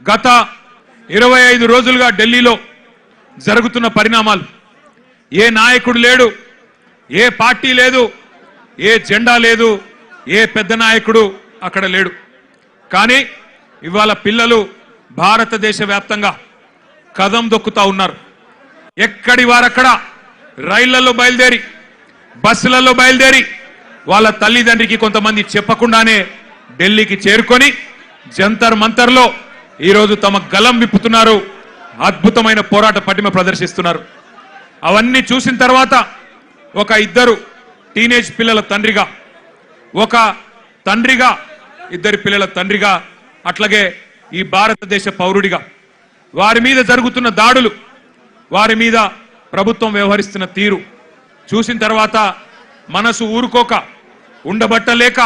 గత 25 రోజులుగా ఢిల్లీలో జరుగుతున్న పరిణామాలు, ఏ నాయకుడు లేడు, ఏ పార్టీ లేదు, ఏ జెండా లేదు, ఏ పెద్ద నాయకుడు అక్కడ లేడు. కానీ ఇవాళ పిల్లలు భారతదేశ వ్యాప్తంగా కదం దొక్కుతా ఉన్నారు. ఎక్కడి వారక్కడ రైళ్లలో బయలుదేరి, బస్సులలో బయలుదేరి వాళ్ళ తల్లిదండ్రికి కొంతమంది చెప్పకుండానే ఢిల్లీకి చేరుకొని జంతర్ మంతర్లో ఈరోజు తమ గలం విప్పుతున్నారు. అద్భుతమైన పోరాట పటిమ ప్రదర్శిస్తున్నారు. అవన్నీ చూసిన తర్వాత ఒక ఇద్దరు టీనేజ్ పిల్లల తండ్రిగా, ఒక తండ్రిగా, ఇద్దరి పిల్లల తండ్రిగా, అట్లాగే ఈ భారతదేశ పౌరుడిగా వారి మీద జరుగుతున్న దాడులు, వారి మీద ప్రభుత్వం వ్యవహరిస్తున్న తీరు చూసిన తర్వాత మనసు ఊరుకోక ఉండబట్టలేక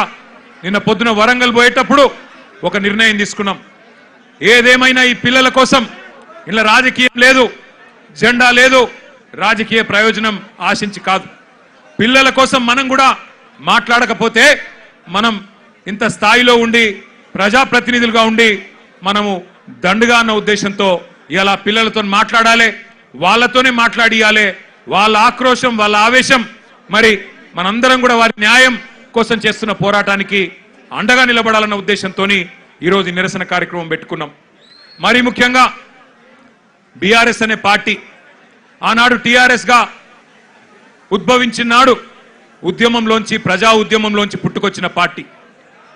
నిన్న పొద్దున వరంగల్ పోయేటప్పుడు ఒక నిర్ణయం తీసుకున్నాం. ఏదేమైనా ఈ పిల్లల కోసం ఇలా రాజకీయం లేదు, జెండా లేదు, రాజకీయ ప్రయోజనం ఆశించి కాదు. పిల్లల కోసం మనం కూడా మాట్లాడకపోతే మనం ఇంత స్థాయిలో ఉండి ప్రజాప్రతినిధులుగా ఉండి మనము దండుగా అన్న ఉద్దేశంతో ఇలా పిల్లలతో మాట్లాడాలి, వాళ్ళతోనే మాట్లాడియాలి. వాళ్ళ ఆక్రోశం, వాళ్ళ ఆవేశం, మరి మనందరం కూడా వారి న్యాయం కోసం చేస్తున్న పోరాటానికి అండగా నిలబడాలన్న ఉద్దేశంతో ఈరోజు నిరసన కార్యక్రమం పెట్టుకున్నాం. మరి ముఖ్యంగా బీఆర్ఎస్ అనే పార్టీ ఆనాడు టీఆర్ఎస్ గా ఉద్భవించిన నాడు ఉద్యమంలోంచి, ప్రజా ఉద్యమంలోంచి పుట్టుకొచ్చిన పార్టీ.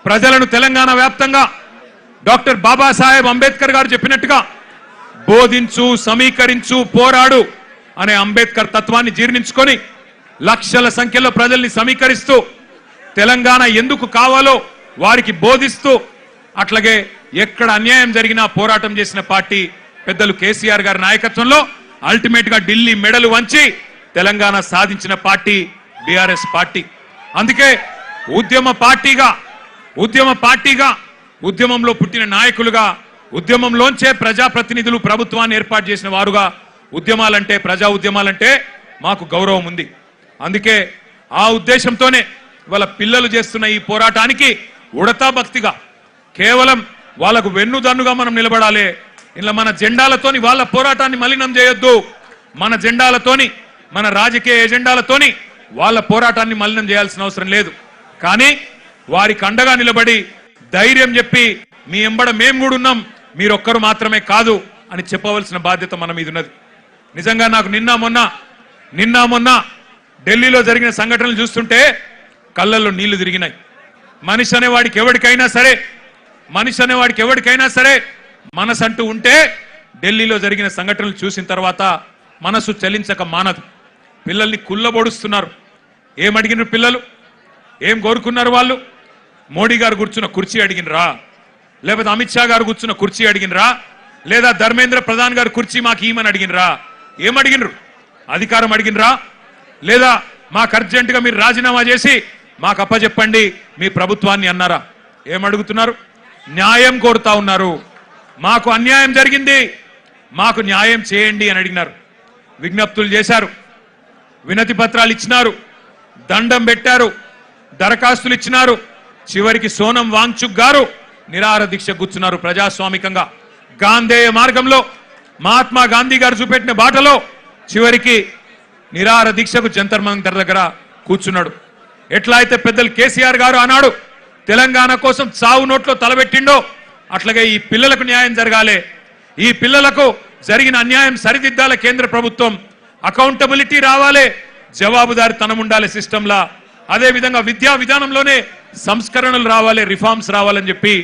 ప్రజలను తెలంగాణ వ్యాప్తంగా డాక్టర్ బాబాసాహెబ్ అంబేద్కర్ గారు చెప్పినట్టుగా బోధించు, సమీకరించు, పోరాడు అనే అంబేద్కర్ తత్వాన్ని జీర్ణించుకొని లక్షల సంఖ్యలో ప్రజల్ని సమీకరిస్తూ తెలంగాణ ఎందుకు కావాలో వారికి బోధిస్తూ, అట్లాగే ఎక్కడ అన్యాయం జరిగినా పోరాటం చేసిన పార్టీ పెద్దలు కేసీఆర్ గారి నాయకత్వంలో అల్టిమేట్ గా ఢిల్లీ మెడలు వంచి తెలంగాణ సాధించిన పార్టీ బీఆర్ఎస్ పార్టీ. అందుకే ఉద్యమ పార్టీగా ఉద్యమంలో పుట్టిన నాయకులుగా, ఉద్యమంలోంచే ప్రజాప్రతినిధులు ప్రభుత్వాన్ని ఏర్పాటు చేసిన వారుగా ఉద్యమాలంటే, ప్రజా ఉద్యమాలంటే మాకు గౌరవం ఉంది. అందుకే ఆ ఉద్దేశంతోనే వాళ్ళ పిల్లలు చేస్తున్న ఈ పోరాటానికి ఉడతా భక్తిగా కేవలం వాళ్ళకు వెన్నుదన్నుగా మనం నిలబడాలి. ఇలా మన జెండాలతోని వాళ్ళ పోరాటాన్ని మలినం చేయొద్దు. మన జెండాలతోని, మన రాజకీయ ఎజెండాలతోని వాళ్ళ పోరాటాన్ని మలినం చేయాల్సిన అవసరం లేదు. కానీ వారికి అండగా నిలబడి ధైర్యం చెప్పి మీ ఎంబడ మేము కూడా ఉన్నాం, మీరొక్కరు మాత్రమే కాదు అని చెప్పవలసిన బాధ్యత మన మీద ఉన్నది. నిజంగా నాకు నిన్న మొన్న ఢిల్లీలో జరిగిన సంఘటనలు చూస్తుంటే కళ్ళల్లో నీళ్లు తిరిగినాయి. మనిషి అనేవాడికి ఎవరికైనా సరే మనసు అంటూ ఉంటే ఢిల్లీలో జరిగిన సంఘటనలు చూసిన తర్వాత మనసు చలించక మానదు. పిల్లల్ని కుల్లబొడుస్తున్నారు. ఏం అడిగినారు పిల్లలు? ఏం కోరుకున్నారు వాళ్ళు? మోడీ గారు కూర్చున్న కుర్చీ అడిగినరా? లేకపోతే అమిత్ షా గారు కూర్చున్న కుర్చీ అడిగినరా? లేదా ధర్మేంద్ర ప్రధాన్ గారు కుర్చీ మాకు ఈమని అడిగినరా? ఏమడిగినరు? అధికారం అడిగినరా? లేదా మాకు అర్జెంటుగా మీరు రాజీనామా చేసి మాకు అప్పచెప్పండి మీ ప్రభుత్వాన్ని అన్నారా? ఏమడుగుతున్నారు? న్యాయం కోరుతా ఉన్నారు. మాకు అన్యాయం జరిగింది, మాకు న్యాయం చేయండి అని అడిగినారు. విజ్ఞప్తులు చేశారు, వినతి పత్రాలు ఇచ్చినారు, దండం పెట్టారు, దరఖాస్తులు ఇచ్చినారు. చివరికి సోనం వాంగ్చుక్ గారు నిరాహార దీక్ష కూర్చున్నారు. ప్రజాస్వామికంగా గాంధేయ మార్గంలో మహాత్మా గాంధీ గారు చూపెట్టిన బాటలో చివరికి నిరాహార దీక్షకు జంతర్ మంతర్ దగ్గర కూర్చున్నాడు. ఎట్లా అయితే పెద్దలు కేసీఆర్ గారు ఆనాడు తెలంగాణ కోసం చావు నోట్లో తలబెట్టిండో అట్లాగే ఈ పిల్లలకు న్యాయం జరగాలి, ఈ పిల్లలకు జరిగిన అన్యాయం సరిదిద్దాలి కేంద్ర ప్రభుత్వం, అకౌంటబిలిటీ రావాలి, జవాబుదారితనం ఉండాలి సిస్టంలా. అదే విధంగా విద్యా విధానంలోనే సంస్కరణలు రావాలి, రిఫార్మ్స్ రావాలని చెప్పి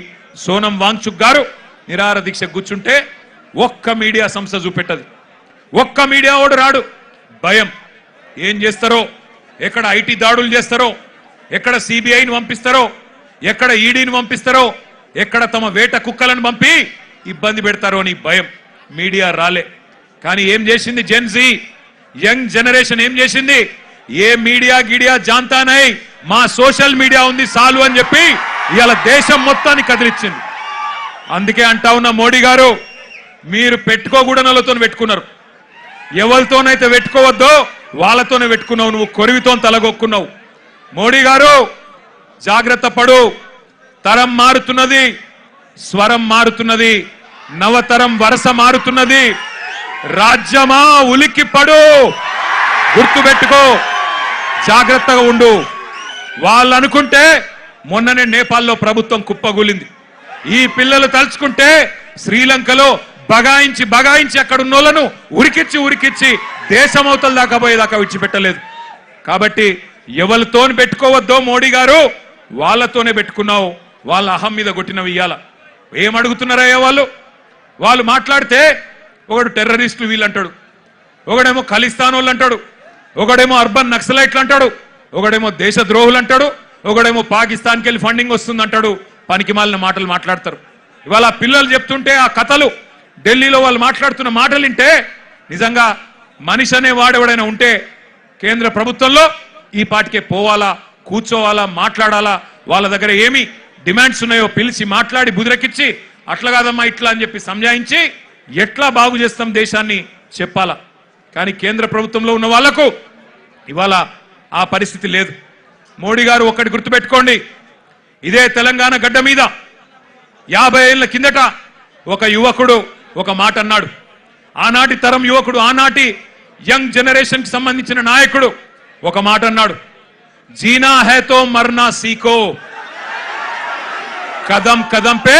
సోనం వాంగ్చుక్ గారు నిరాహార దీక్ష కూర్చుంటే ఒక్క మీడియా సంస్థ చూపెట్టదు, ఒక్క మీడియా ఓడు రాడు. భయం. ఏం చేస్తారో, ఎక్కడ ఐటీ దాడులు చేస్తారో, ఎక్కడ సిబిఐని పంపిస్తారో, ఎక్కడ ఈడీని పంపిస్తారో, ఎక్కడ తమ వేట కుక్కలను పంపి ఇబ్బంది పెడతారో అని భయం. మీడియా రాలే. కానీ ఏం చేసింది జెన్జీ, యంగ్ జనరేషన్ ఏం చేసింది? ఏ మీడియా గిడియా జాంతానై, మా సోషల్ మీడియా ఉంది చాలు అని చెప్పి ఇవాళ దేశం మొత్తాన్ని కదిలిచ్చింది. అందుకే అంటా ఉన్న మోడీ గారు, మీరు పెట్టుకోకూడనలతో పెట్టుకున్నారు, ఎవరితోనైతే పెట్టుకోవద్దో వాళ్ళతోనే పెట్టుకున్నావు, నువ్వు కొరివితో తలగొక్కున్నావు. మోడీ గారు జాగ్రత్త పడు, తరం మారుతున్నది, స్వరం మారుతున్నది, నవతరం వరస మారుతున్నది. రాజ్యమా ఉలిక్కిపడు, గుర్తుపెట్టుకో, జాగ్రత్తగా ఉండు. వాళ్ళు అనుకుంటే మొన్ననే నేపాల్లో ప్రభుత్వం కుప్పగూలింది. ఈ పిల్లలు తలుచుకుంటే శ్రీలంకలో బగాయించి అక్కడున్నోళ్లను ఉరికిచ్చి దేశమవతల దాకా పోయేదాకా విడిచిపెట్టలేదు. కాబట్టి ఎవరితోని పెట్టుకోవద్దో మోడీ గారు, వాళ్ళతోనే పెట్టుకున్నావు. వాళ్ళ అహం మీద కొట్టినవి ఇయ్యాల. ఏమడుగుతున్నారయ్యా వాళ్ళు మాట్లాడితే ఒకడు టెర్రరిస్టులు వీళ్ళు అంటాడు, ఒకడేమో ఖలిస్తాన్ వాళ్ళు అంటాడు, ఒకడేమో అర్బన్ నక్సలైట్లు అంటాడు, ఒకడేమో దేశద్రోహులు అంటాడు, ఒకడేమో పాకిస్తాన్కి వెళ్ళి ఫండింగ్ వస్తుంది అంటాడు. పనికి మాలిన మాటలు మాట్లాడతారు. ఇవాళ పిల్లలు చెప్తుంటే ఆ కథలు, ఢిల్లీలో వాళ్ళు మాట్లాడుతున్న మాటలు వింటే నిజంగా మనిషి అనే వాడెవడైనా ఉంటే కేంద్ర ప్రభుత్వంలో ఈ పాటికే పోవాలా, కూర్చోవాలా, మాట్లాడాలా. వాళ్ళ దగ్గర ఏమి డిమాండ్స్ ఉన్నాయో పిలిచి మాట్లాడి బుదిరెక్కిచ్చి అట్లా కాదమ్మా ఇట్లా అని చెప్పి సంజాయించి ఎట్లా బాగు చేస్తాం దేశాన్ని చెప్పాలా. కానీ కేంద్ర ప్రభుత్వంలో ఉన్న వాళ్లకు ఇవాళ ఆ పరిస్థితి లేదు. మోడీ గారు ఒక్కటి గుర్తుపెట్టుకోండి, ఇదే తెలంగాణ గడ్డ మీద 50 ఏళ్ల కిందట ఒక యువకుడు ఒక మాట అన్నాడు. ఆనాటి తరం యువకుడు, ఆనాటి యంగ్ జనరేషన్ కి సంబంధించిన నాయకుడు ఒక మాట అన్నాడు, జీనా హై తో మర్నా సీఖో, కదం కదం పే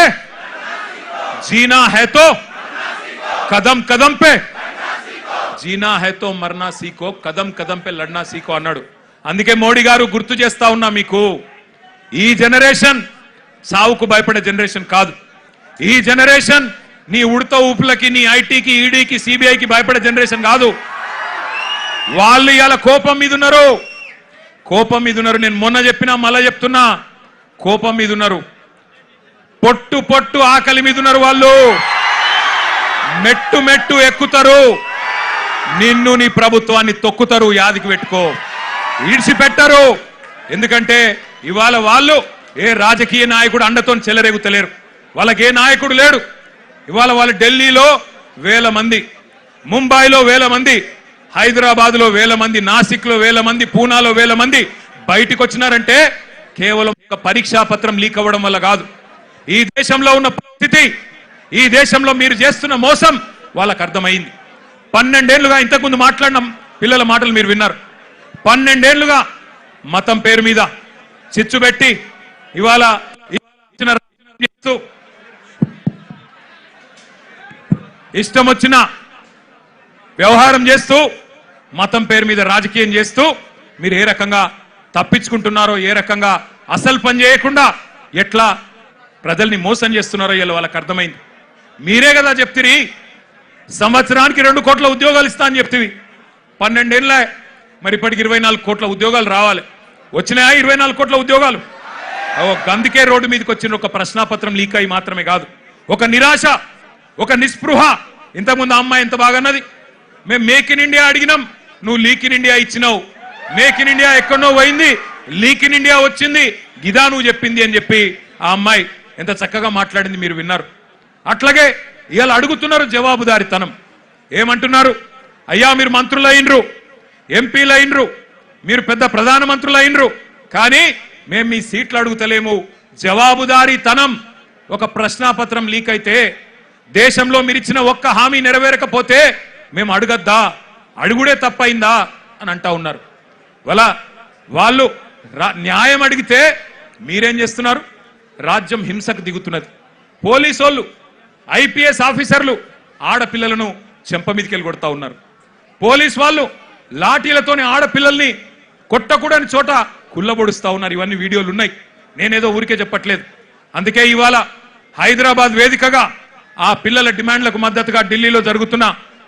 జీనా హై తో కదం కదం పే జీనా హై తో మర్నా సీఖో, కదం కదం పే లడ్నా సీఖో అన్నాడు. అందుకే మోడీ గారు గుర్తు చేస్తా ఉన్నా మీకు, ఈ జనరేషన్ సావుకు భయపడే జనరేషన్ కాదు. ఈ జనరేషన్ నీ ఉడత ఊపులకి, నీ ఐటీకి, ఈడీకి, సిబిఐకి భయపడే జనరేషన్ కాదు. వాళ్ళు ఇవాళ కోపం మీద ఉన్నారు. నేను మొన్న చెప్పినా మళ్ళా చెప్తున్నా, కోపం మీద ఉన్నారు. పొట్టు ఆకలి మీద ఉన్నారు. వాళ్ళు మెట్టు ఎక్కుతారు, నిన్ను నీ ప్రభుత్వాన్ని తొక్కుతారు. యాదికి పెట్టుకో, ఈడ్చిపెట్టరు. ఎందుకంటే ఇవాళ వాళ్ళు ఏ రాజకీయ నాయకుడు అండతో చెలరేగుతలేరు. వాళ్ళకి ఏ నాయకుడు లేడు. ఇవాళ వాళ్ళు ఢిల్లీలో 1000 మంది, ముంబైలో 1000 మంది, హైదరాబాద్ లో 1000 మంది, నాసిక్ లో 1000 మంది, పూనాలో 1000 మంది బయటికి వచ్చినారంటే కేవలం ఒక పరీక్షా పత్రం లీక్ అవ్వడం వల్ల కాదు. ఈ దేశంలో ఉన్న పరిస్థితి, ఈ దేశంలో మీరు చేస్తున్న మోసం వాళ్ళకు అర్థమైంది. 12 ఏళ్లుగా ఇంతకుముందు మాట్లాడిన పిల్లల మాటలు మీరు విన్నారు. 12 ఏళ్లుగా మతం పేరు మీద చిచ్చు పెట్టి ఇవాళ ఇష్టం వచ్చిన వ్యవహారం చేస్తూ, మతం పేరు మీద రాజకీయం చేస్తూ మీరు ఏ రకంగా తప్పించుకుంటున్నారో, ఏ రకంగా అసలు పని చేయకుండా ఎట్లా ప్రజల్ని మోసం చేస్తున్నారో ఇలా వాళ్ళకి అర్థమైంది. మీరే కదా చెప్తిరి సంవత్సరానికి 2 కోట్ల ఉద్యోగాలు ఇస్తా అని చెప్తివి. 12 ఏళ్ళ మరి ఇప్పటికి 24 కోట్ల ఉద్యోగాలు రావాలి. వచ్చినాయా 24 కోట్ల ఉద్యోగాలు? అందుకే రోడ్డు మీదకి వచ్చిన ఒక ప్రశ్నాపత్రం లీక్ అయి మాత్రమే కాదు, ఒక నిరాశ, ఒక నిస్పృహ. ఇంతకుముందు అమ్మాయి ఎంత బాగన్నది, మేము మేక్ ఇన్ ఇండియా అడిగినాం, నువ్వు లీక్ ఇన్ ఇండియా ఇచ్చినావు. మేక్ ఇన్ ఇండియా ఎక్కడో పోయింది, లీక్ ఇన్ ఇండియా వచ్చింది, గిదా నువ్వు చెప్పింది అని చెప్పి ఆ అమ్మాయి ఎంత చక్కగా మాట్లాడింది మీరు విన్నారు. అట్లాగే ఇవాళ అడుగుతున్నారు జవాబుదారితనం. ఏమంటున్నారు? అయ్యా మీరు మంత్రులు అయినరు, ఎంపీలు అయినరు, మీరు పెద్ద ప్రధానమంత్రులు అయినరు, కానీ మేము మీ సీట్లు అడుగుతలేము. జవాబుదారీతనం. ఒక ప్రశ్నాపత్రం లీక్ అయితే, దేశంలో మీరు ఇచ్చిన ఒక్క హామీ నెరవేరకపోతే మేము అడగద్దా, అడుగుడే తప్పైందా అని అంటా ఉన్నారు. వాళ్ళు న్యాయం అడిగితే మీరేం చేస్తున్నారు? రాజ్యం హింసకు దిగుతున్నది. పోలీసోళ్ళు, ఐపీఎస్ ఆఫీసర్లు ఆడపిల్లలను చెంప మీదకెళ్ళి కొడతా ఉన్నారు. పోలీస్ వాళ్ళు లాఠీలతోని ఆడపిల్లల్ని కొట్టకూడని చోట కుల్లబొడుస్తా ఉన్నారు. ఇవన్నీ వీడియోలు ఉన్నాయి, నేనేదో ఊరికే చెప్పట్లేదు. అందుకే ఇవాళ హైదరాబాద్ వేదికగా ఆ పిల్లల డిమాండ్లకు మద్దతుగా ఢిల్లీలో జరుగుతున్న,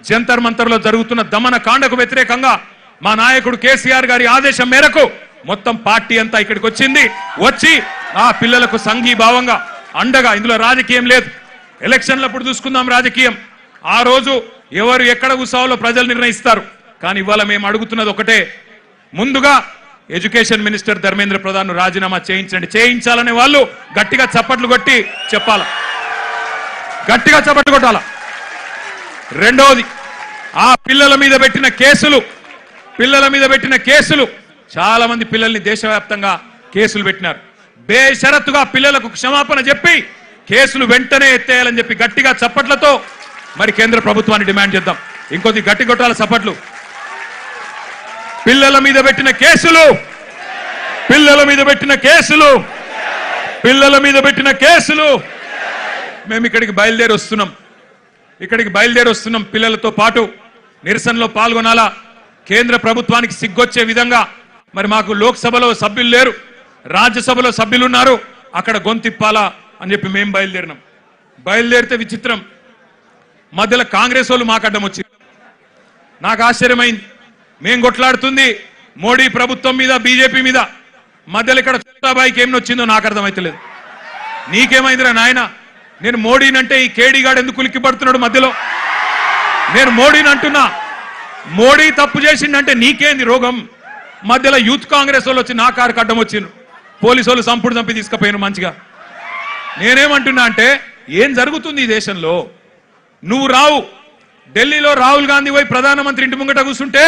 జంతర్ మంతర్లో జరుగుతున్న దమన కాండకు వ్యతిరేకంగా మా నాయకుడు కేసీఆర్ గారి ఆదేశం మేరకు మొత్తం పార్టీ అంతా ఇక్కడికి వచ్చింది. వచ్చి ఆ పిల్లలకు సంఘీభావంగా అండగా, ఇందులో రాజకీయం లేదు, ఎలక్షన్లప్పుడు చూసుకుందాం రాజకీయం, ఆ రోజు ఎవరు ఎక్కడ కూర్చోవాలో ప్రజలు నిర్ణయిస్తారు. కానీ ఇవాళ మేము అడుగుతున్నది ఒకటే, ముందుగా ఎడ్యుకేషన్ మినిస్టర్ ధర్మేంద్ర ప్రధాన్ రాజీనామా చేయించండి. చేయించాలనే వాళ్ళు గట్టిగా చప్పట్లు కొట్టి చెప్పాలా, గట్టిగా చప్పట్లు కొట్టాలా. రెండవది, ఆ పిల్లల మీద పెట్టిన కేసులు చాలా మంది పిల్లల్ని దేశవ్యాప్తంగా కేసులు పెట్టినారు. బేషరతుగా పిల్లలకు క్షమాపణ చెప్పి కేసులు వెంటనే ఎత్తేయాలని చెప్పి గట్టిగా చప్పట్లతో మరి కేంద్ర ప్రభుత్వాన్ని డిమాండ్ చేద్దాం. ఇంకొద్ది గట్టి కొట్టాల చప్పట్లు. పిల్లల మీద పెట్టిన కేసులు, పిల్లల మీద పెట్టిన కేసులు, పిల్లల మీద పెట్టిన కేసులు. మేము ఇక్కడికి బయలుదేరి వస్తున్నాం. పిల్లలతో పాటు నిరసనలో పాల్గొనాలా. కేంద్ర ప్రభుత్వానికి సిగ్గొచ్చే విధంగా మరి మాకు లోక్సభలో సభ్యులు లేరు, రాజ్యసభలో సభ్యులు ఉన్నారు, అక్కడ గొంతిప్పాలా అని చెప్పి మేము బయలుదేరితే విచిత్రం, మధ్యలో కాంగ్రెస్ వాళ్ళు మాకు అడ్డం వచ్చింది. నాకు ఆశ్చర్యమైంది. మేం కొట్లాడుతుంది మోడీ ప్రభుత్వం మీద, బీజేపీ మీద, మధ్యలో ఇక్కడ చోటాబాయికి ఏమి వచ్చిందో నాకు అర్థమైతలేదు. నీకేమైందిరా నాయన? నేను మోడీనంటే ఈ కేడీగాడు ఎందుకు ఉలిక్కి పడుతున్నాడు మధ్యలో? నేను మోడీని అంటున్నా. మోడీ తప్పు చేసిండంటే నీకేంది రోగం? మధ్యలో యూత్ కాంగ్రెస్ వాళ్ళు వచ్చి నా కారుకు అడ్డం వచ్చిండ్రు, పోలీసు వాళ్ళు సంపుడు చంపి తీసుకుపోయాను మంచిగా. నేనేమంటున్నా అంటే ఏం జరుగుతుంది ఈ దేశంలో? నువ్వు రావు, ఢిల్లీలో రాహుల్ గాంధీ పోయి ప్రధానమంత్రి ఇంటి ముంగట కూర్చుంటే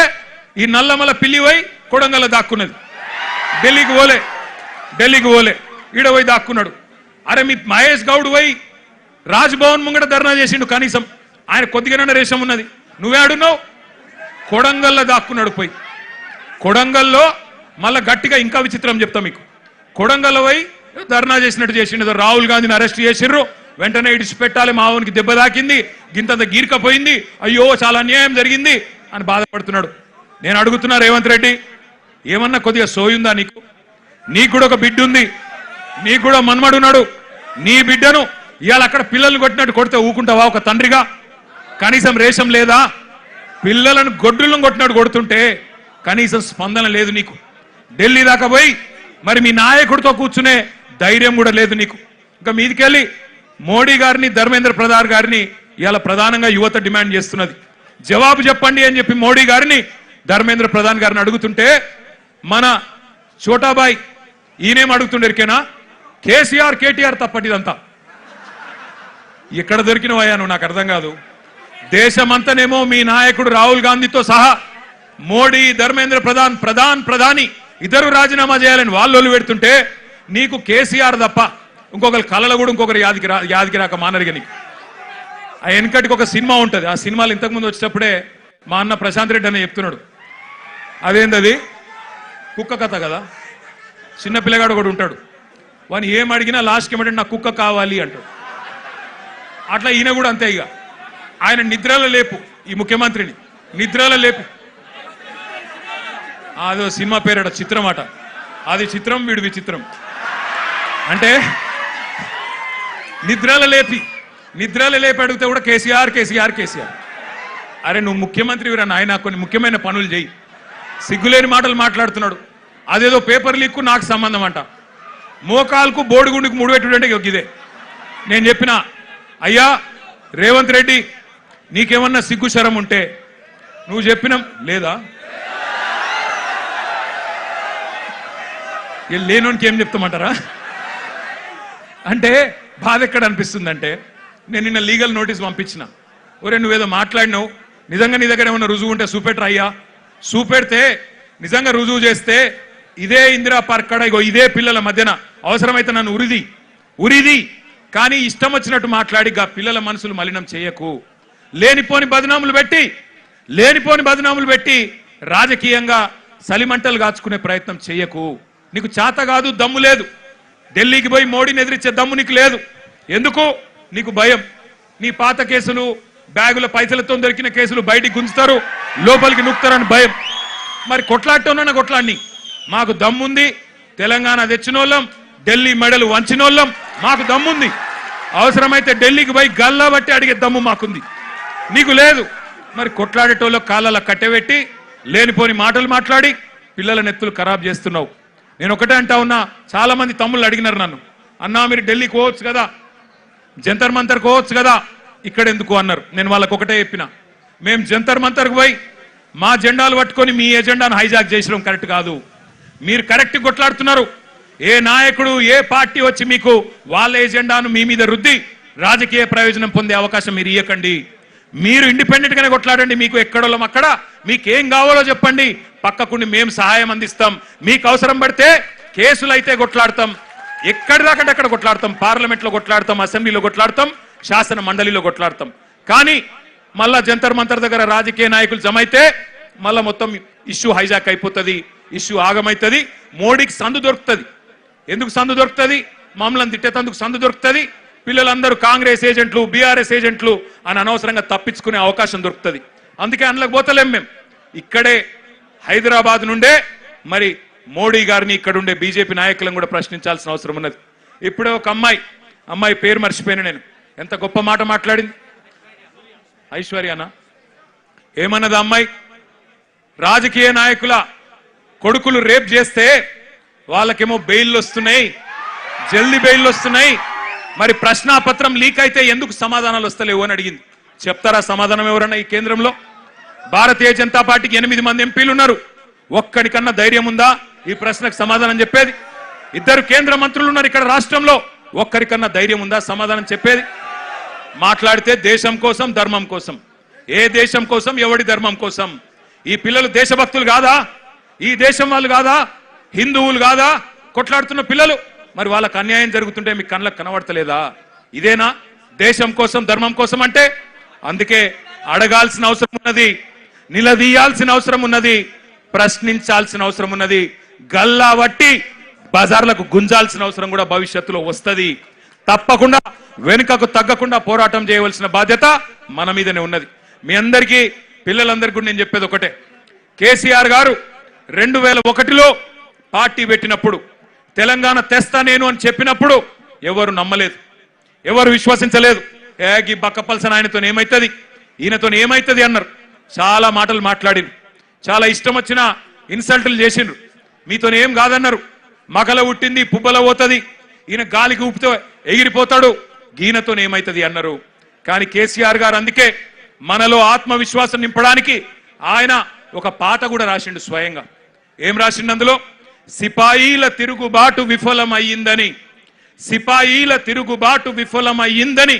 ఈ నల్లమల పిల్లి పోయి కొడంగల్లో దాక్కున్నది. ఢిల్లీకి పోలే ఈడ పోయి దాక్కున్నాడు. అరే మీ మహేష్ గౌడ్ పోయి రాజ్భవన్ ముంగట ధర్నా చేసిండు, కనీసం ఆయన కొద్దిగానే రేషం ఉన్నది. నువ్వే ఆడున్నావు, కొడంగల్లో దాక్కున్నాడు. పోయి కొడంగల్లో మళ్ళా గట్టిగా ఇంకా విచిత్రం చెప్తా మీకు. కొడంగల్లో పోయి ధర్నా చేసినట్టు చేసిండు. రాహుల్ గాంధీని అరెస్ట్ చేసిర్రు, వెంటనే ఇడిచిపెట్టాలి, మావోనికి దెబ్బ తాకింది, గింతంత గీర్కపోయింది, అయ్యో చాలా అన్యాయం జరిగింది అని బాధపడుతున్నాడు. నేను అడుగుతున్నా రేవంత్ రెడ్డి, ఏమన్నా కొద్దిగా సోయుందా నీకు? నీకు కూడా ఒక బిడ్డ ఉంది, నీకు కూడా మన్మడున్నాడు. నీ బిడ్డను ఇవాళ అక్కడ పిల్లల్ని కొట్టినట్టు కొడితే ఊకుంటావా ఒక తండ్రిగా? కనీసం రేషం లేదా? పిల్లలను గొడ్డులను కొట్టినట్టు కొడుతుంటే కనీసం స్పందన లేదు నీకు. ఢిల్లీ దాకా పోయి మరి మీ నాయకుడితో కూర్చునే ధైర్యం కూడా లేదు నీకు. ఇంకా మీదికెళ్ళి మోడీ గారిని, ధర్మేంద్ర ప్రధాన్ గారిని ఇవాళ ప్రధానంగా యువత డిమాండ్ చేస్తున్నది. జవాబు చెప్పండి అని చెప్పి మోడీ గారిని, ధర్మేంద్ర ప్రధాన్ గారిని అడుగుతుంటే మన చోటాబాయ్ ఈయనేం అడుగుతుండేరికేనా? కేసీఆర్ కేటీఆర్ తప్పటిదంతా. ఎక్కడ దొరికినవయ్యా నువ్వు? నాకు అర్థం కాదు. దేశమంతనేమో మీ నాయకుడు రాహుల్ గాంధీతో సహా మోడీ, ధర్మేంద్ర ప్రధాని ఇద్దరు రాజీనామా చేయాలని వాళ్ళు పెడుతుంటే నీకు కేసీఆర్ తప్ప ఇంకొకరు కళలు కూడా ఇంకొకరు యాదికి రాక మానరిగా నీకు. ఆ వెనకటికి ఒక సినిమా ఉంటుంది, ఆ సినిమాలు ఇంతకుముందు వచ్చేటప్పుడే మా అన్న ప్రశాంత్ రెడ్డి అని చెప్తున్నాడు. అదేంటది? కుక్క కథ కదా. చిన్న పిల్లగాడు కూడా ఉంటాడు, వాని ఏం అడిగినా లాస్ట్కి ఏమంటే నాకు కుక్క కావాలి అంటాడు. అట్లా ఈయన కూడా అంతే. ఇక ఆయన నిద్రలో లేపు, ఈ ముఖ్యమంత్రిని నిద్రలో లేపు. అదో సినిమా పేరట, చిత్రం అట. అది చిత్రం, వీడు విచిత్రం. అంటే నిద్రలో లేపి అడిగితే కూడా కేసీఆర్. అరే నువ్వు ముఖ్యమంత్రి వీరా నాయన, కొన్ని ముఖ్యమైన పనులు చేయి. సిగ్గులేని మాటలు మాట్లాడుతున్నాడు. అదేదో పేపర్ లీక్కు నాకు సంబంధం అంట. మోకాల్కు బోడిగుండికి ముడిపెట్టుడంటే ఇదే. నేను చెప్పిన, అయ్యా రేవంత్ రెడ్డి నీకేమన్నా సిగ్గు శరం ఉంటే నువ్వు చెప్పినాం లేదా? లేనోనికి ఏం చెప్తామంటారా? అంటే బాధ ఎక్కడ అనిపిస్తుందంటే, నేను నిన్న లీగల్ నోటీస్ పంపించిన. ఒరే నువ్వేదో మాట్లాడినావు, నిజంగా నీ దగ్గర ఏమన్నా రుజువు ఉంటే చూపెట్టరా అయ్యా. చూపెడితే నిజంగా రుజువు చేస్తే ఇదే ఇందిరా పార్క్ కాడ ఇగో ఇదే పిల్లల మధ్యన అవసరమైతే నన్ను ఉరిది కానీ ఇష్టం వచ్చినట్టు మాట్లాడి పిల్లల మనసులు మలినం చేయకు. లేనిపోని బదనాములు పెట్టి రాజకీయంగా సలిమంటలు కాచుకునే ప్రయత్నం చేయకు. నీకు చేత కాదు, దమ్ము లేదు. ఢిల్లీకి పోయి మోడీని ఎదిరించే దమ్ము నీకు లేదు. ఎందుకు? నీకు భయం. నీ పాత కేసులు, బ్యాగుల పైసలతో దొరికిన కేసులు బయటికి గుంజుతారు, లోపలికి నూకుతారని భయం. మరి కొట్లాడటం కొట్లాడిని. మాకు దమ్ముంది, తెలంగాణ తెచ్చినోళ్ళం, ఢిల్లీ మెడలు వంచినోళ్ళం, మాకు దమ్ముంది. అవసరమైతే ఢిల్లీకి పోయి గల్లా బట్టి అడిగే దమ్ము మాకుంది, నీకు లేదు. మరి కొట్లాడేటోళ్ళు కాళ్ళ కట్టెబెట్టి లేనిపోని మాటలు మాట్లాడి పిల్లల నెత్తులు ఖరాబ్ చేస్తున్నావు. నేను ఒకటే అంటా ఉన్నా, చాలా మంది తమ్ముళ్ళు అడిగినారు నన్ను, అన్నా మీరు ఢిల్లీకి పోవచ్చు కదా, జంతర్ మంతర్ పోవచ్చు కదా, ఇక్కడ ఎందుకు అన్నారు. నేను వాళ్ళకు ఒకటే చెప్పిన, మేము జంతర్ మంతర్కు పోయి మా జెండాలు పట్టుకొని మీ ఎజెండాను హైజాక్ చేసడం కరెక్ట్ కాదు. మీరు కరెక్ట్ కొట్లాడుతున్నారు. ఏ నాయకుడు, ఏ పార్టీ వచ్చి మీకు వాళ్ళ ఎజెండాను మీ మీద రుద్ది రాజకీయ ప్రయోజనం పొందే అవకాశం మీరు ఇవ్వకండి. మీరు ఇండిపెండెంట్ గానే కొట్లాడండి. మీకు ఎక్కడోళ్ళం అక్కడ, మీకేం కావాలో చెప్పండి, పక్కకుండి మేము సహాయం అందిస్తాం. మీకు అవసరం పడితే కేసులు అయితే కొట్లాడతాం, ఎక్కడిదాకంటే అక్కడ కొట్లాడతాం, పార్లమెంట్లో కొట్లాడతాం, అసెంబ్లీలో కొట్లాడతాం, శాసన మండలిలో కొట్లాడతాం. కానీ మళ్ళా జంతర్ మంతర్ దగ్గర రాజకీయ నాయకులు జమైతే మళ్ళా మొత్తం ఇష్యూ హైజాక్ అయిపోతుంది, ఇష్యూ ఆగమైతుంది, మోడీకి సందు దొరుకుతుంది. ఎందుకు సందు దొరుకుతుంది? మమ్మల్ని తిట్టేందుకు సందు దొరుకుతుంది. పిల్లలందరూ కాంగ్రెస్ ఏజెంట్లు, బీఆర్ఎస్ ఏజెంట్లు అని అనవసరంగా తప్పించుకునే అవకాశం దొరుకుతుంది. అందుకే అందులోకి పోతలేం. మేము ఇక్కడే హైదరాబాద్ నుండే మరి మోడీ గారిని ఇక్కడ ఉండే బీజేపీ నాయకులను కూడా ప్రశ్నించాల్సిన అవసరం ఉన్నది. ఇప్పుడే ఒక అమ్మాయి పేరు మర్చిపోయిన నేను, ఎంత గొప్ప మాట మాట్లాడింది. ఐశ్వర్యానా ఏమన్నది అమ్మాయి? రాజకీయ నాయకుల కొడుకులు రేప్ చేస్తే వాళ్ళకేమో బెయిల్ వస్తున్నాయి, జల్దీ బెయిల్ వస్తున్నాయి, మరి ప్రశ్నాపత్రం లీక్ అయితే ఎందుకు సమాధానాలు వస్తలేవు అని అడిగింది. చెప్తారా సమాధానం ఎవరన్నా? ఈ కేంద్రంలో భారతీయ జనతా పార్టీకి 8 మంది ఎంపీలు ఉన్నారు. ఒక్కడికన్నా ధైర్యం ఉందా ఈ ప్రశ్నకు సమాధానం చెప్పేది? 2 కేంద్ర మంత్రులు ఉన్నారు ఇక్కడ రాష్ట్రంలో. ఒక్కరికన్నా ధైర్యం ఉందా సమాధానం చెప్పేది? మాట్లాడితే దేశం కోసం, ధర్మం కోసం. ఏ దేశం కోసం, ఎవడి ధర్మం కోసం? ఈ పిల్లలు దేశభక్తులు కాదా? ఈ దేశం వాళ్ళు కాదా? హిందువులు కాదా కొట్లాడుతున్న పిల్లలు? మరి వాళ్ళకు అన్యాయం జరుగుతుంటే మీ కళ్ళకు కనబడతలేదా? ఇదేనా దేశం కోసం, ధర్మం కోసం అంటే? అందుకే అడగాల్సిన అవసరం ఉన్నది, నిలదీయాల్సిన అవసరం ఉన్నది, ప్రశ్నించాల్సిన అవసరం ఉన్నది, గల్లా వట్టి బజార్లకు గుంజాల్సిన అవసరం కూడా భవిష్యత్తులో వస్తుంది. తప్పకుండా వెనుకకు తగ్గకుండా పోరాటం చేయవలసిన బాధ్యత మన మీదనే ఉన్నది. మీ అందరికీ, పిల్లలందరికీ నేను చెప్పేది ఒకటే. కేసీఆర్ గారు 2001లో పార్టీ పెట్టినప్పుడు, తెలంగాణ తెస్తా నేను అని చెప్పినప్పుడు ఎవరు నమ్మలేదు, ఎవరు విశ్వసించలేదు. ఈ బక్కపల్సన్ ఆయనతో ఏమైతుంది, ఈయనతో ఏమైతుంది అన్నారు. చాలా మాటలు మాట్లాడిరు, చాలా ఇష్టం వచ్చిన ఇన్సల్టులు చేసిండ్రు. మీతో ఏం కాదన్నారు. మగల ఉట్టింది పుబ్బల పోతుంది, ఈయన గాలికి ఊపితో ఎగిరిపోతాడు, ఈయనతో ఏమైతుంది అన్నారు. కానీ కేసీఆర్ గారు అందుకే మనలో ఆత్మవిశ్వాసం నింపడానికి ఆయన ఒక పాట కూడా రాసిండు స్వయంగా. ఏం రాసిండు అందులో? సిపాయిల తిరుగుబాటు విఫలమయ్యిందని, సిపాయిల తిరుగుబాటు విఫలమయ్యిందని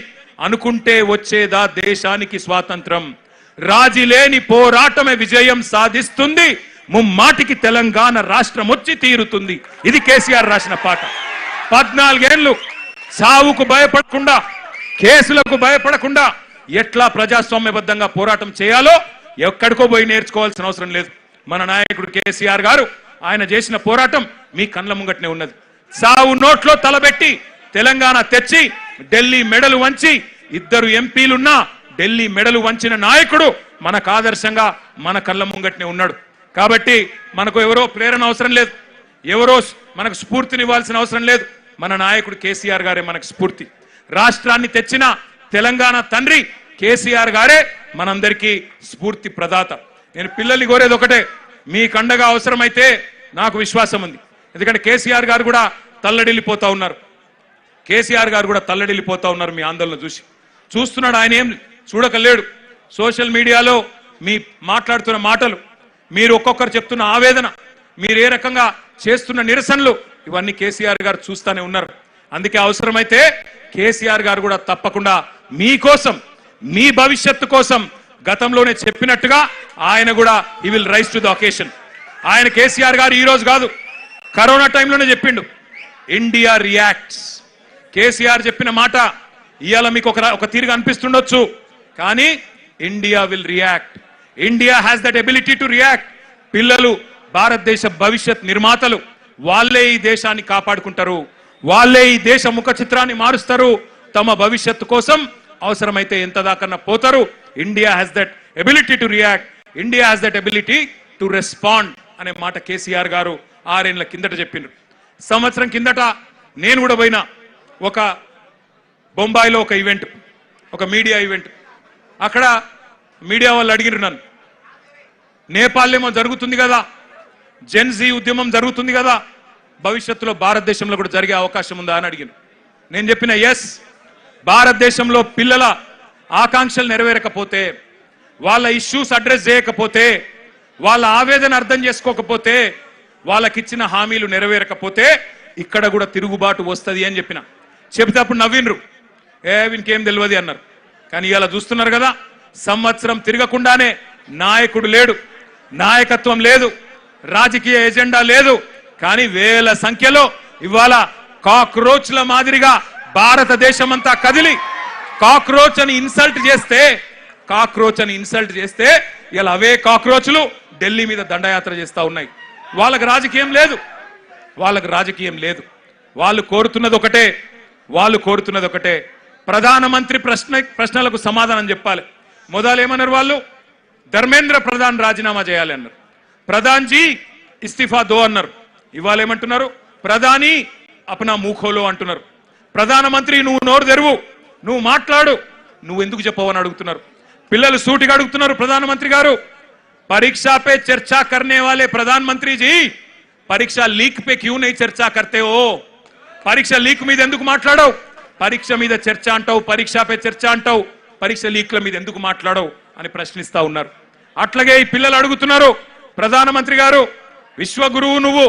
అనుకుంటే వచ్చేదా దేశానికి స్వాతంత్రం? రాజీలేని పోరాటమే విజయం సాధిస్తుంది, ముమ్మాటికి తెలంగాణ రాష్ట్రం వచ్చి తీరుతుంది. ఇది కేసీఆర్ రాసిన పాట. 14 ఏళ్లు సావుకు భయపడకుండా, కేసులకు భయపడకుండా ఎట్లా ప్రజాస్వామ్యబద్ధంగా పోరాటం చేయాలో ఎక్కడికో పోయి నేర్చుకోవాల్సిన అవసరం లేదు. మన నాయకుడు కేసీఆర్ గారు ఆయన చేసిన పోరాటం మీ కళ్ళ ముంగట్నే ఉన్నది. సావు నోట్లో తలబెట్టి తెలంగాణ తెచ్చి ఢిల్లీ మెడలు వంచి 2 ఎంపీలున్నా ఢిల్లీ మెడలు వంచిన నాయకుడు మనకు ఆదర్శంగా మన కళ్ళ ముంగట్నే ఉన్నాడు. కాబట్టి మనకు ఎవరో ప్రేరణ అవసరం లేదు, ఎవరో మనకు స్ఫూర్తినివ్వాల్సిన అవసరం లేదు. మన నాయకుడు కేసీఆర్ గారే మనకు స్ఫూర్తి. రాష్ట్రాన్ని తెచ్చిన తెలంగాణ తండ్రి కేసీఆర్ గారే మనందరికీ స్ఫూర్తి ప్రదాత. నేను పిల్లల్ని కోరేది ఒకటే, మీ కండగా అవసరమైతే నాకు విశ్వాసం ఉంది. ఎందుకంటే కేసీఆర్ గారు కూడా తల్లడిల్లిపోతా ఉన్నారు. కేసీఆర్ గారు కూడా తల్లడిల్లిపోతా ఉన్నారు మీ ఆందోళన చూస్తున్నాడు. ఆయన ఏం చూడకలేడు. సోషల్ మీడియాలో మీ మాట్లాడుతున్న మాటలు, మీరు ఒక్కొక్కరు చెప్తున్న ఆవేదన, మీరు ఏ రకంగా చేస్తున్న నిరసనలు, ఇవన్నీ కేసీఆర్ గారు చూస్తూనే ఉన్నారు. అందుకే అవసరమైతే కేసీఆర్ గారు కూడా తప్పకుండా మీకోసం, మీ భవిష్యత్తు కోసం గతంలోనే చెప్పినట్టుగా ఆయన కూడా he will rise to the occasion. ఆయన కేసీఆర్ గారు ఈ రోజు కాదు, కరోనా టైంలోనే చెప్పిండు, ఇండియా రియాక్ట్స్. కేసీఆర్ చెప్పిన మాట ఇవాళ మీకు ఒక తీరుగా అనిపిస్తుండొచ్చు, కానీ India will react. India has that ability to react. పిల్లలు భారతదేశ భవిష్యత్ నిర్మాతలు, వాళ్ళే ఈ దేశాన్ని కాపాడుకుంటారు, వాళ్ళే ఈ దేశ ముఖ చిత్రాన్ని మారుస్తారు. తమ భవిష్యత్తు కోసం అవసరమైతే ఎంత దాకన్నా పోతారు. India has that ability to react, India has that ability to respond అనే మాట కేసీఆర్ గారు 6 ఏళ్ల కిందట చెప్పిండ్రు. సంవత్సరం కిందట నేను కూడా పోయినా ఒక బొంబాయిలో ఒక ఈవెంట్, ఒక మీడియా ఈవెంట్. అక్కడ మీడియా వాళ్ళు అడిగినారు నన్ను, నేపాల్లో జరుగుతుంది కదా, జెన్జీ ఉద్యమం జరుగుతుంది కదా, భవిష్యత్తులో భారతదేశంలో కూడా జరిగే అవకాశం ఉందా అని అడిగాను. నేను చెప్పిన ఎస్, భారతదేశంలో పిల్లల ఆకాంక్షలు నెరవేరకపోతే, వాళ్ళ ఇష్యూస్ అడ్రస్ చేయకపోతే, వాళ్ళ ఆవేదన అర్థం చేసుకోకపోతే, వాళ్ళకిచ్చిన హామీలు నెరవేరకపోతే ఇక్కడ కూడా తిరుగుబాటు వస్తుంది అని చెప్పిన. చెబితే అప్పుడు నవ్వినరు, వీనికేం తెలియదు అన్నారు. కానీ ఇలా చూస్తున్నారు కదా, సంవత్సరం తిరగకుండానే నాయకుడు లేడు, నాయకత్వం లేదు, రాజకీయ ఎజెండా లేదు, కానీ వేల సంఖ్యలో ఇవాళ కాక్రోచ్ల మాదిరిగా భారతదేశమంతా కదిలి కాక్రోచ్ అని ఇన్సల్ట్ చేస్తే ఇలా అవే కాక్రోచ్లు ఢిల్లీ మీద దండయాత్ర చేస్తా ఉన్నాయి. వాళ్ళకి రాజకీయం లేదు. వాళ్ళు కోరుతున్నది ఒకటే ప్రధానమంత్రి ప్రశ్నలకు సమాధానం చెప్పాలి. మొదలు ఏమన్నారు వాళ్ళు? ధర్మేంద్ర ప్రధాన్ రాజీనామా చేయాలి అన్నారు. ప్రధాన్ జీ ఇస్తిఫా దో అన్నారు. ఇవాళ ఏమంటున్నారు? ప్రధాని అప్నా మూఖోలో అంటున్నారు. ప్రధానమంత్రి నువ్వు నోరు తెరువు, నువ్వు మాట్లాడు, నువ్వు ఎందుకు చెప్పవని అడుగుతున్నారు. పిల్లలు సూటిగా అడుగుతున్నారు. ప్రధానమంత్రి గారు, परीक्षा पे चर्चा करने वाले प्रधानमंत्री जी परीक्षा लीक पे क्यों नहीं चर्चा करते हो? परीक्षा लीक మీద ఎందుకు మాట్లాడవు? పరీక్ష మీద చర్చ అంటావు, పరీక్ష పే చర్చ అంటావు, పరీక్ష లీక్ల మీద ఎందుకు మాట్లాడవు అని ప్రశ్నిస్తా ఉన్నారు. అట్లాగే ఈ పిల్లలు అడుగుతున్నారు, ప్రధానమంత్రి గారు విశ్వగురువు నువ్వు,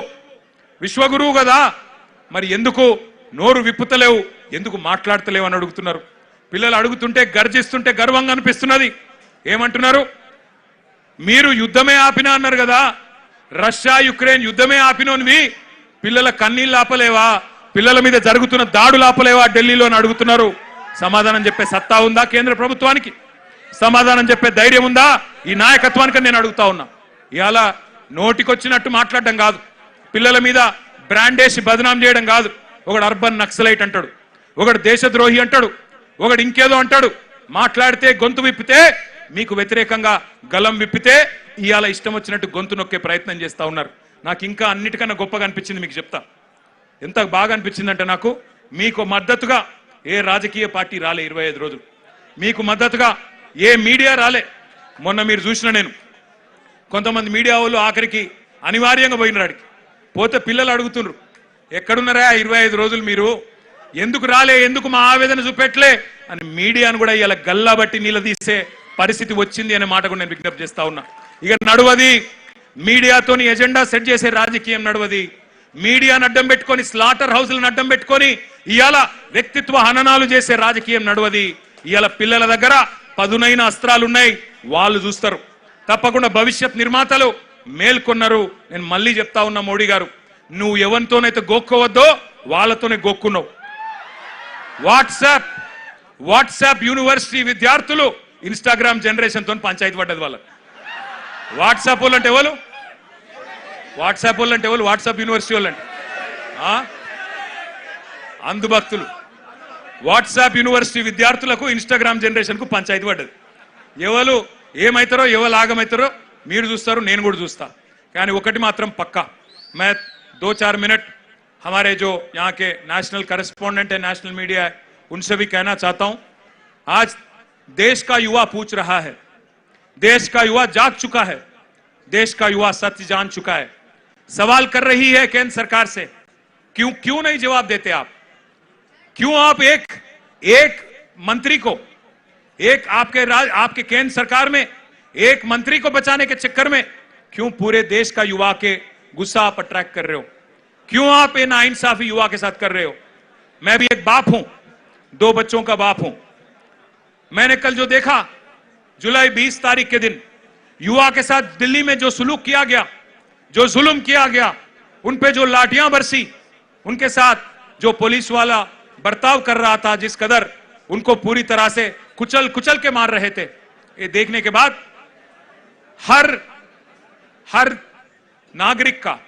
విశ్వగురువు కదా, మరి ఎందుకు నోరు విప్పుతలేవు, ఎందుకు మాట్లాడతలేవు అని అడుగుతున్నారు. పిల్లలు అడుగుతుంటే గర్జిస్తుంటే గర్వంగా అనిపిస్తున్నది. ఏమంటున్నారు? మీరు యుద్ధమే ఆపినా అన్నారు కదా, రష్యా యుక్రెయిన్ యుద్ధమే ఆపినోనివి పిల్లల కన్నీళ్ళు ఆపలేవా, పిల్లల మీద జరుగుతున్న దాడులు ఆపలేవా ఢిల్లీలో అని అడుగుతున్నారు. సమాధానం చెప్పే సత్తా ఉందా కేంద్ర ప్రభుత్వానికి? సమాధానం చెప్పే ధైర్యం ఉందా ఈ నాయకత్వానికి నేను అడుగుతా ఉన్నా. ఇవాళ నోటికొచ్చినట్టు మాట్లాడడం కాదు, పిల్లల మీద బ్రాండేసి బదనాం చేయడం కాదు. ఒకడు అర్బన్ నక్సలైట్ అంటాడు, ఒకడు దేశద్రోహి అంటాడు, ఒకడు ఇంకేదో అంటాడు. మాట్లాడితే గొంతు విప్పితే, మీకు వ్యతిరేకంగా గలం విప్పితే ఇవాళ ఇష్టం వచ్చినట్టు గొంతు నొక్కే ప్రయత్నం చేస్తా ఉన్నారు. నాకు ఇంకా అన్నిటికన్నా గొప్పగా అనిపించింది, మీకు చెప్తా. ఎంత బాగా అనిపించిందంటే, నాకు మీకు మద్దతుగా ఏ రాజకీయ పార్టీ రాలే 25 రోజులు, మీకు మద్దతుగా ఏ మీడియా రాలే. మొన్న మీరు చూసిన నేను కొంతమంది మీడియా వాళ్ళు ఆఖరికి అనివార్యంగా పోయినాడికి పోతే పిల్లలు అడుగుతున్నారు, ఎక్కడున్నారా 25 రోజులు మీరు, ఎందుకు రాలే, ఎందుకు మా ఆవేదన చూపెట్టలే అని మీడియాను కూడా ఇలా గల్లా బట్టి నిలదీసే పరిస్థితి వచ్చింది అనే మాట కూడా నేను విజ్ఞప్తి చేస్తా ఉన్నా. ఇక నడవది మీడియాతోని ఎజెండా సెట్ చేసే రాజకీయం నడవది. మీడియాను అడ్డం పెట్టుకొని, స్లాటర్ హౌస్లను అడ్డం పెట్టుకొని ఇవాళ వ్యక్తిత్వ హననాలు చేసే రాజకీయం నడవది. ఇవాళ పిల్లల దగ్గర పదునైన అస్త్రాలు ఉన్నాయి, వాళ్ళు చూస్తారు. తప్పకుండా భవిష్యత్ నిర్మాతలు మేల్కొన్నారు. నేను మళ్ళీ చెప్తా ఉన్నా, మోడీ గారు నువ్వు ఎవరితోనైతే గోక్కోవద్దో వాళ్ళతోనే గోక్కున్నావు. వాట్సాప్ యూనివర్సిటీ విద్యార్థులు ఇన్స్టాగ్రామ్ జనరేషన్ తో పంచాయతీ పడ్డది వాళ్ళ. వాట్సాప్ వాళ్ళు అంటే ఎవరు? వాట్సాప్ యూనివర్సిటీ వాళ్ళు అంటే అందుభక్తులు. వాట్సాప్ యూనివర్సిటీ విద్యార్థులకు ఇన్స్టాగ్రామ్ జనరేషన్ కు పంచాయతీ పడ్డది. ఎవరు ఏమైతారో ఎవరు ఆగమైతారో మీరు చూస్తారు, నేను కూడా చూస్తా. కానీ ఒకటి మాత్రం పక్కా, मैं 2-4 मिनट हमारे जो यहाँ के नेशनल करेस्पॉन्डेंट है, नेशनल मीडिया है, उनसे भी कहना चाहता हूं. आज देश का युवा पूछ रहा है, देश का युवा जाग चुका है, देश का युवा सत्य जान चुका है. सवाल कर रही है केंद्र सरकार से, क्यों नहीं जवाब देते आप? क्यों आप एक मंत्री को, एक आपके केंद्र सरकार में एक मंत्री को बचाने के चक्कर में क्यों पूरे देश का युवा के गुस्सा आप अट्रैक्ट कर रहे हो? क्यों आप ये नाइंसाफी युवा के साथ कर रहे हो? मैं भी एक बाप हूं, 2 बच्चों का बाप हूं. मैंने कल जो देखा, जुलाई 20 तारीख के दिन युवा के साथ दिल्ली में जो सुलूक किया गया, जो जुल्म किया गया, उन पे जो लाठियां बरसी, उनके साथ जो पुलिस वाला बर्ताव कर रहा था, जिस कदर उनको पूरी तरह से कुचल के मार रहे थे, ये देखने के बाद हर नागरिक का,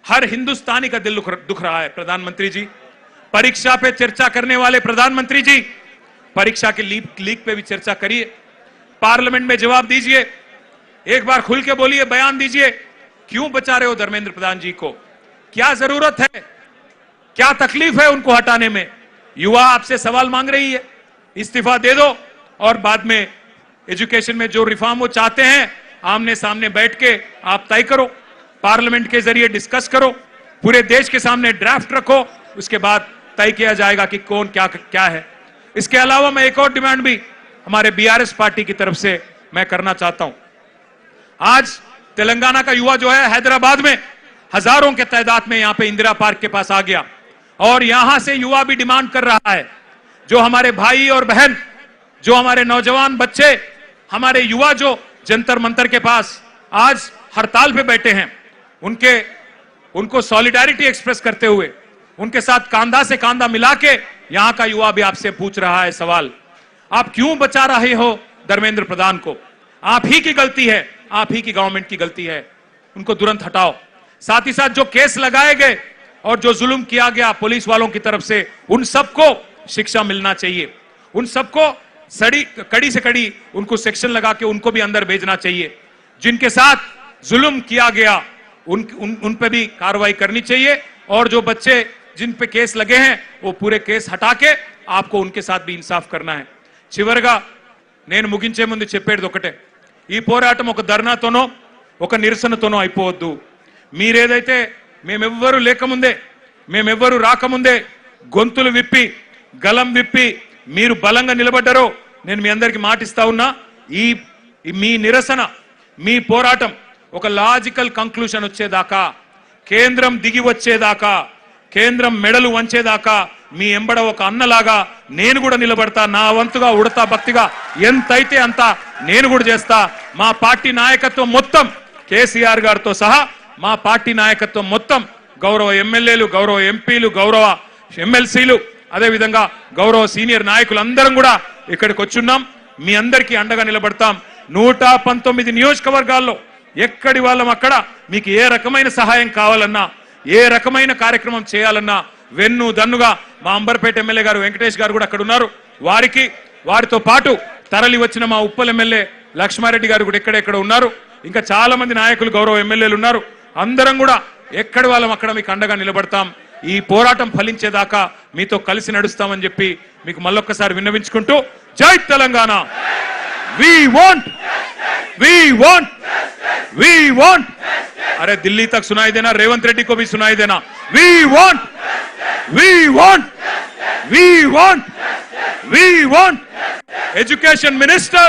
हर हिंदुस्तानी का दिल दुख रहा है. प्रधानमंत्री जी, परीक्षा पे चर्चा करने वाले प्रधानमंत्री जी, परीक्षा के लीक पे भी चर्चा करिए, पार्लियामेंट में जवाब दीजिए, एक बार खुल के बोलिए, बयान दीजिए. क्यों बचा रहे हो धर्मेंद्र प्रधान जी को? क्या जरूरत है, क्या तकलीफ है उनको हटाने में? युवा आपसे सवाल मांग रही है, इस्तीफा दे दो और बाद में एजुकेशन में जो रिफॉर्म वो चाहते हैं आमने सामने बैठ के आप तय करो, पार्लियामेंट के जरिए डिस्कस करो, पूरे देश के सामने ड्राफ्ट रखो, उसके बाद तय किया जाएगा कि कौन क्या है. इसके अलावा मैं एक और डिमांड भी हमारे बीआरएस पार्टी की तरफ से मैं करना चाहता हूं. आज तेलंगाना का युवा जो है हैदराबाद में हजारों के तादाद में यहां पे इंदिरा पार्क के पास आ गया और यहां से युवा भी डिमांड कर रहा है, जो हमारे भाई और बहन, जो हमारे नौजवान बच्चे, हमारे युवा जो जंतर मंतर के पास आज हड़ताल पे बैठे हैं, उनको सॉलिडारिटी एक्सप्रेस करते हुए उनके साथ कांधा से कांधा मिला के यहां का युवा भी आपसे पूछ रहा है सवाल, आप क्यों बचा रहे हो धर्मेंद्र प्रधान को? आप ही की गलती है, आप ही की गवर्नमेंट की गलती है, उनको तुरंत हटाओ। साथ ही साथ जो केस लगाए गए और जो जुल्म किया गया पुलिस वालों की तरफ से, उन सबको शिक्षा मिलना चाहिए, उन सबको कड़ी से कड़ी उनको सेक्शन लगा के उनको भी अंदर भेजना चाहिए। जिनके साथ जुल्म किया गया उन पे भी कार्रवाई करनी चाहिए, और जो बच्चे जिन पे केस लगे हैं वो पूरे केस हटा के आपको उनके साथ भी इंसाफ करना है। చివరగా నేను ముగించే ముందు చెప్పేది ఒకటే, ఈ పోరాటం ఒక ధర్నాతోనో ఒక నిరసనతోనో అయిపోవద్దు. మీరేదైతే మేమెవ్వరూ లేకముందే, మేమెవ్వరూ రాకముందే గొంతులు విప్పి గలం విప్పి మీరు బలంగా నిలబడ్డారో, నేను మీ అందరికీ మాటిస్తా ఉన్నా, ఈ మీ నిరసన మీ పోరాటం ఒక లాజికల్ కంక్లూషన్ వచ్చేదాకా, కేంద్రం దిగి వచ్చేదాకా, కేంద్రం మెడలు వంచేదాకా మీ ఎంబడ ఒక అన్నలాగా నేను కూడా నిలబడతా. నా వంతుగా ఉడతా భక్తిగా ఎంతైతే అంత నేను కూడా చేస్తా. మా పార్టీ నాయకత్వం మొత్తం కేసీఆర్ గారితో సహా మా పార్టీ నాయకత్వం మొత్తం, గౌరవ ఎమ్మెల్యేలు, గౌరవ ఎంపీలు, గౌరవ ఎమ్మెల్సీలు, అదే విధంగా గౌరవ సీనియర్ నాయకులందరం కూడా ఇక్కడికి వచ్చున్నాం. మీ అందరికీ అండగా నిలబడతాం. 119 నియోజకవర్గాల్లో ఎక్కడి వాళ్ళం అక్కడ మీకు ఏ రకమైన సహాయం కావాలన్నా, ఏ రకమైన కార్యక్రమం చేయాలన్నా వెన్ను దన్నుగా మా అంబర్పేట ఎమ్మెల్యే గారు వెంకటేష్ గారు కూడా అక్కడ ఉన్నారు. వారితో పాటు తరలి వచ్చిన మా ఉప్పల్ ఎమ్మెల్యే లక్ష్మారెడ్డి గారు కూడా ఎక్కడెక్కడ ఉన్నారు. ఇంకా చాలా మంది నాయకులు, గౌరవ ఎమ్మెల్యేలు ఉన్నారు. అందరం కూడా ఎక్కడి వాళ్ళం అక్కడ మీకు అండగా నిలబడతాం. ఈ పోరాటం ఫలించేదాకా మీతో కలిసి నడుస్తామని చెప్పి మీకు మళ్ళొక్కసారి విన్నవించుకుంటూ, జై తెలంగాణ. वी वॉन्ट अरे दिल्ली तक सुनाई देना, रेवंत रेड्डी को भी सुनाई देना, वी वॉन्ट एजुकेशन मिनिस्टर